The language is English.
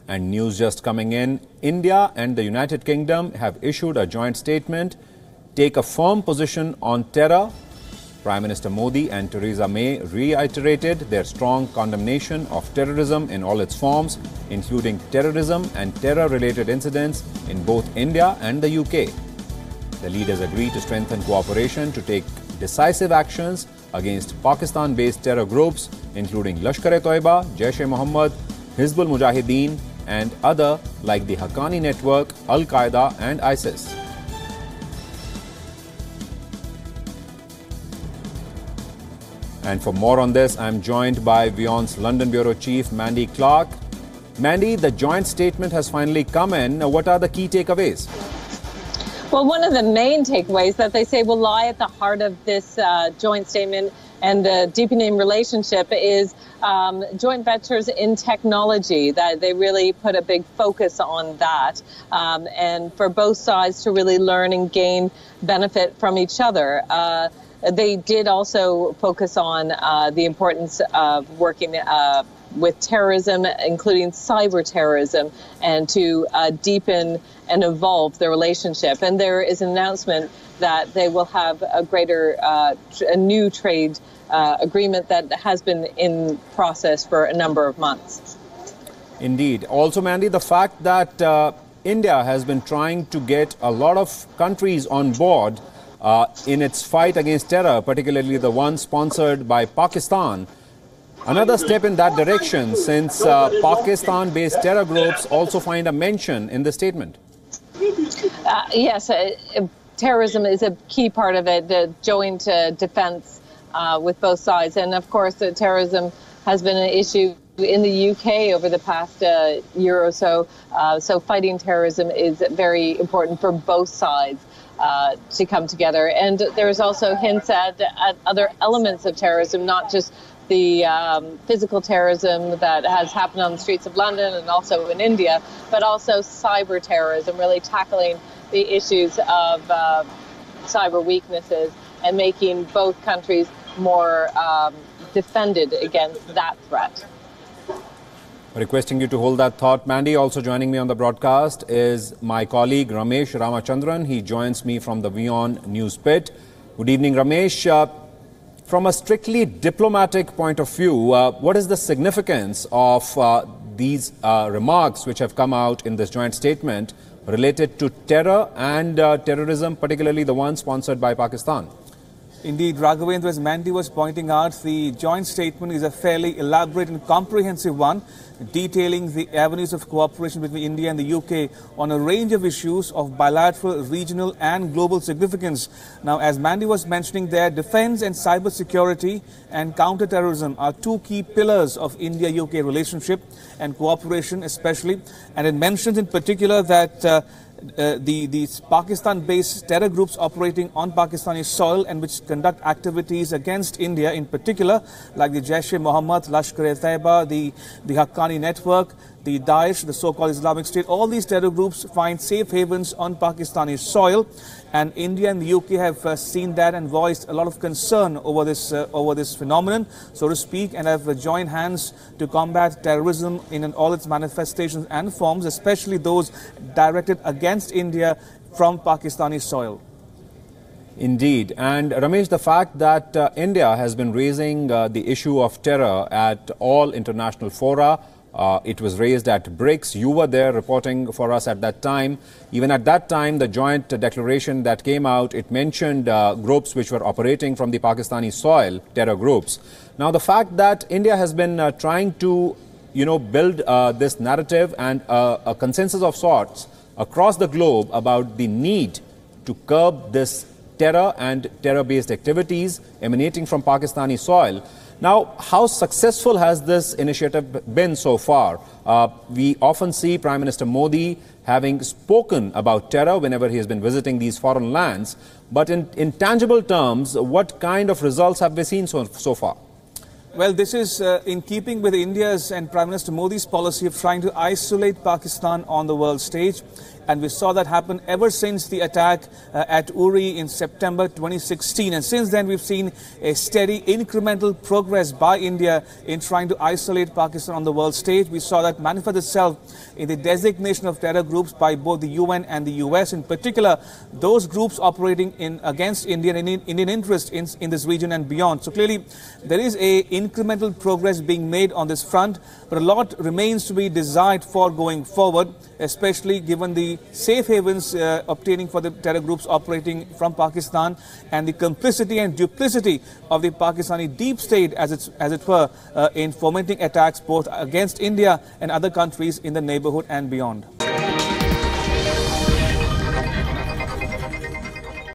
And news just coming in, India and the United Kingdom have issued a joint statement, take a firm position on terror. Prime Minister Modi and Theresa May reiterated their strong condemnation of terrorism in all its forms, including terrorism and terror-related incidents in both India and the UK. The leaders agreed to strengthen cooperation to take decisive actions against Pakistan-based terror groups, including Lashkar-e-Toiba, Jaish-e-Mohammed, Hizbul Mujahideen, and other like the Haqqani Network, Al-Qaeda and ISIS. And for more on this, I'm joined by WION's London Bureau Chief, Mandy Clark. Mandy, the joint statement has finally come in. What are the key takeaways? Well, one of the main takeaways that they say will lie at the heart of this joint statement and the deepening relationship is joint ventures in technology, that they really put a big focus on that, and for both sides to really learn and gain benefit from each other. They did also focus on the importance of working with terrorism, including cyber terrorism, and to deepen and evolve the relationship. And there is an announcement that they will have a new trade agreement that has been in process for a number of months. Indeed. Also, Mandy, the fact that India has been trying to get a lot of countries on board in its fight against terror, particularly the one sponsored by Pakistan. Another step in that direction, since Pakistan-based terror groups also find a mention in the statement. Yes, terrorism is a key part of it, the joint defense with both sides. And of course, terrorism has been an issue in the UK over the past year or so. So fighting terrorism is very important for both sides to come together. And there's also hints at other elements of terrorism, not just the physical terrorism that has happened on the streets of London and also in India, but also cyber terrorism, really tackling the issues of cyber weaknesses and making both countries more defended against that threat. Requesting you to hold that thought, Mandy. Also joining me on the broadcast is my colleague Ramesh Ramachandran. He joins me from the WION News Pit. Good evening, Ramesh. From a strictly diplomatic point of view, what is the significance of these remarks which have come out in this joint statement related to terror and terrorism, particularly the one sponsored by Pakistan? Indeed, Raghavendra, as Mandy was pointing out, the joint statement is a fairly elaborate and comprehensive one, detailing the avenues of cooperation between India and the UK on a range of issues of bilateral, regional and global significance. Now, as Mandy was mentioning there, defense and cyber security and counter-terrorism are two key pillars of India-UK relationship and cooperation especially. And it mentions in particular that these Pakistan-based terror groups operating on Pakistani soil and which conduct activities against India in particular, like the Jaish-e-Mohammed, Lashkar-e-Taiba, the Haqqani Network, the Daesh, the so-called Islamic State, all these terror groups find safe havens on Pakistani soil. And India and the UK have seen that and voiced a lot of concern over this phenomenon, so to speak, and have joined hands to combat terrorism in all its manifestations and forms, especially those directed against India from Pakistani soil. Indeed. And Ramesh, the fact that India has been raising the issue of terror at all international fora, it was raised at BRICS. You were there reporting for us at that time. Even at that time, the joint declaration that came out, it mentioned groups which were operating from the Pakistani soil, terror groups. Now, the fact that India has been trying to, build this narrative and a consensus of sorts across the globe about the need to curb this terror and terror-based activities emanating from Pakistani soil. Now, how successful has this initiative been so far? We often see Prime Minister Modi having spoken about terror whenever he has been visiting these foreign lands. But in tangible terms, what kind of results have we seen so far? Well, this is in keeping with India's and Prime Minister Modi's policy of trying to isolate Pakistan on the world stage. And we saw that happen ever since the attack at Uri in September 2016. And since then, we've seen a steady incremental progress by India in trying to isolate Pakistan on the world stage. We saw that manifest itself in the designation of terror groups by both the UN and the US. In particular, those groups operating against Indian interests in this region and beyond. So clearly, there is a incremental progress being made on this front, but a lot remains to be desired for going forward, especially given the safe havens obtaining for the terror groups operating from Pakistan and the complicity and duplicity of the Pakistani deep state, as it were, in fomenting attacks both against India and other countries in the neighborhood and beyond.